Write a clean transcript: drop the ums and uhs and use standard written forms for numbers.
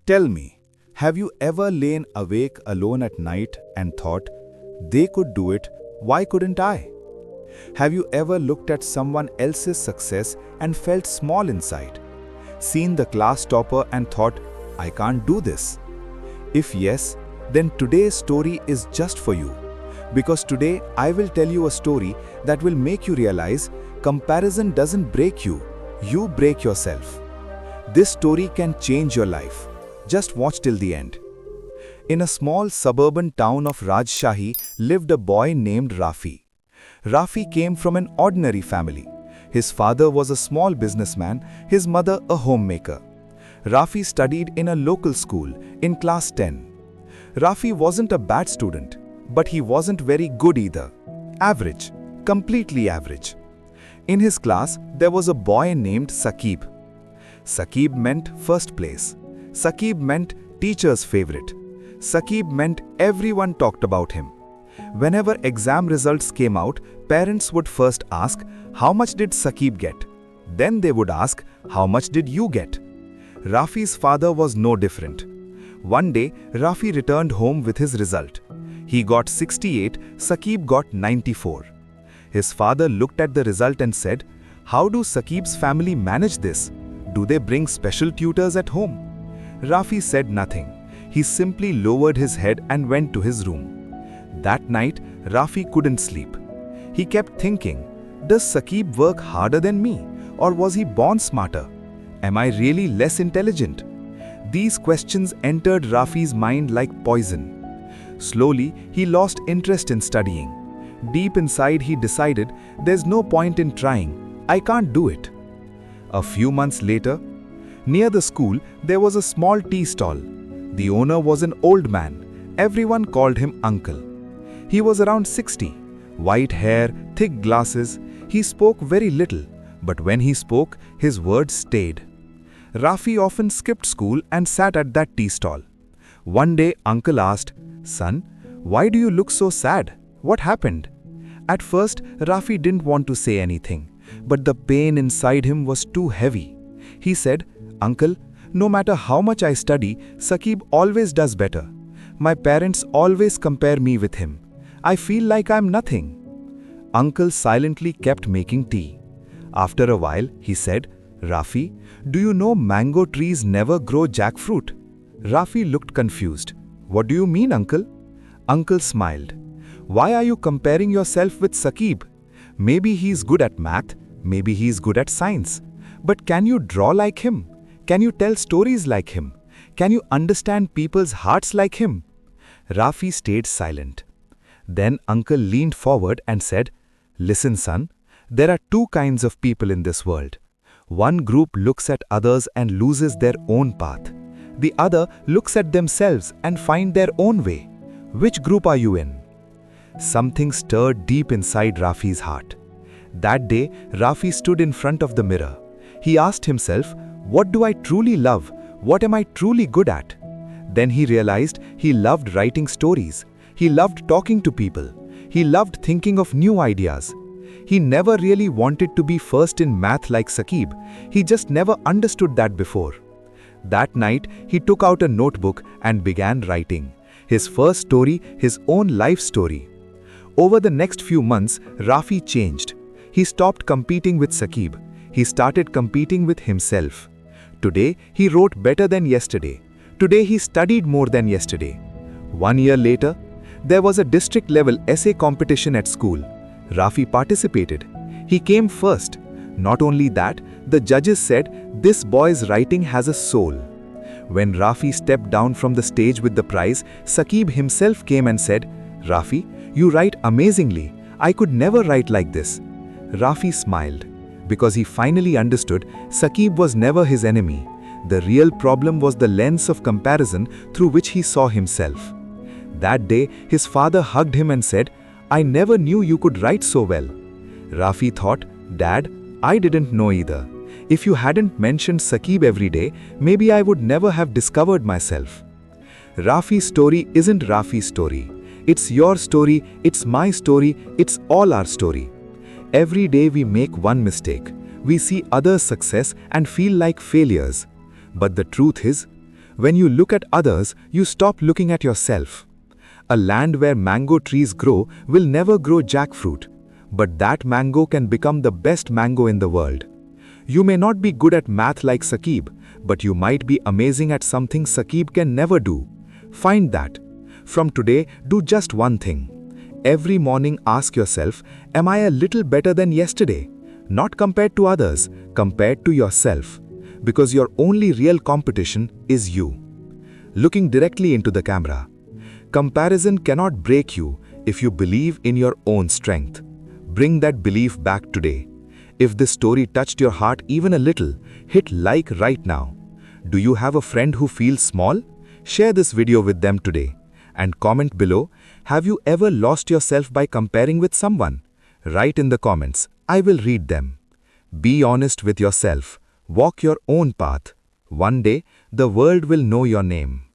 Tell me, have you ever lain awake alone at night and thought, they could do it, why couldn't I? Have you ever looked at someone else's success and felt small inside? Seen the class topper and thought, I can't do this? If yes, then today's story is just for you. Because today I will tell you a story that will make you realize comparison doesn't break you, you break yourself. This story can change your life. Just watch till the end. In a small suburban town of Rajshahi lived a boy named Rafi. Rafi came from an ordinary family. His father was a small businessman, his mother a homemaker. Rafi studied in a local school in class 10. Rafi wasn't a bad student, but he wasn't very good either. Average, completely average. In his class, there was a boy named Saqib. Saqib meant first place. Saqib meant teacher's favorite. Saqib meant everyone talked about him. Whenever exam results came out, parents would first ask, how much did Saqib get? Then they would ask, how much did you get? Rafi's father was no different. One day, Rafi returned home with his result. He got 68, Saqib got 94. His father looked at the result and said, how do Saqib's family manage this? Do they bring special tutors at home? Rafi said nothing. He simply lowered his head and went to his room. That night, Rafi couldn't sleep. He kept thinking, does Saqib work harder than me? Or was he born smarter? Am I really less intelligent? These questions entered Rafi's mind like poison. Slowly, he lost interest in studying. Deep inside, he decided, there's no point in trying. I can't do it. A few months later, near the school, there was a small tea stall. The owner was an old man. Everyone called him Uncle. He was around 60. White hair, thick glasses. He spoke very little, but when he spoke, his words stayed. Rafi often skipped school and sat at that tea stall. One day, Uncle asked, son, why do you look so sad? What happened? At first, Rafi didn't want to say anything, but the pain inside him was too heavy. He said, Uncle, no matter how much I study, Saqib always does better. My parents always compare me with him. I feel like I'm nothing. Uncle silently kept making tea. After a while, he said, Rafi, do you know mango trees never grow jackfruit? Rafi looked confused. What do you mean, Uncle? Uncle smiled. Why are you comparing yourself with Saqib? Maybe he's good at math, maybe he's good at science. But can you draw like him? Can you tell stories like him? Can you understand people's hearts like him? Rafi stayed silent. Then Uncle leaned forward and said, listen, son, there are two kinds of people in this world. One group looks at others and loses their own path. The other looks at themselves and find their own way. Which group are you in? Something stirred deep inside Rafi's heart. That day, Rafi stood in front of the mirror. He asked himself, what do I truly love? What am I truly good at? Then he realized he loved writing stories. He loved talking to people. He loved thinking of new ideas. He never really wanted to be first in math like Saqib. He just never understood that before. That night, he took out a notebook and began writing. His first story, his own life story. Over the next few months, Rafi changed. He stopped competing with Saqib. He started competing with himself. Today, he wrote better than yesterday. Today, he studied more than yesterday. 1 year later, there was a district-level essay competition at school. Rafi participated. He came first. Not only that, the judges said, this boy's writing has a soul. When Rafi stepped down from the stage with the prize, Saqib himself came and said, Rafi, you write amazingly. I could never write like this. Rafi smiled. Because he finally understood, Saqib was never his enemy. The real problem was the lens of comparison through which he saw himself. That day, his father hugged him and said, I never knew you could write so well. Rafi thought, Dad, I didn't know either. If you hadn't mentioned Saqib every day, maybe I would never have discovered myself. Rafi's story isn't Rafi's story. It's your story, it's my story, it's all our story. Every day we make one mistake. We see others' success and feel like failures. But the truth is, When you look at others, you stop looking at yourself. A land where mango trees grow will never grow jackfruit, but that mango can become the best mango in the world. You may not be good at math like Saqib, but you might be amazing at something Saqib can never do. Find that. From today, do just one thing. Every morning ask yourself, am I a little better than yesterday? Not compared to others, compared to yourself. Because your only real competition is you. Looking directly into the camera. Comparison cannot break you if you believe in your own strength. Bring that belief back today. If this story touched your heart even a little, hit like right now. Do you have a friend who feels small? Share this video with them today. And comment below, have you ever lost yourself by comparing with someone? Write in the comments, I will read them. Be honest with yourself. Walk your own path. One day, the world will know your name.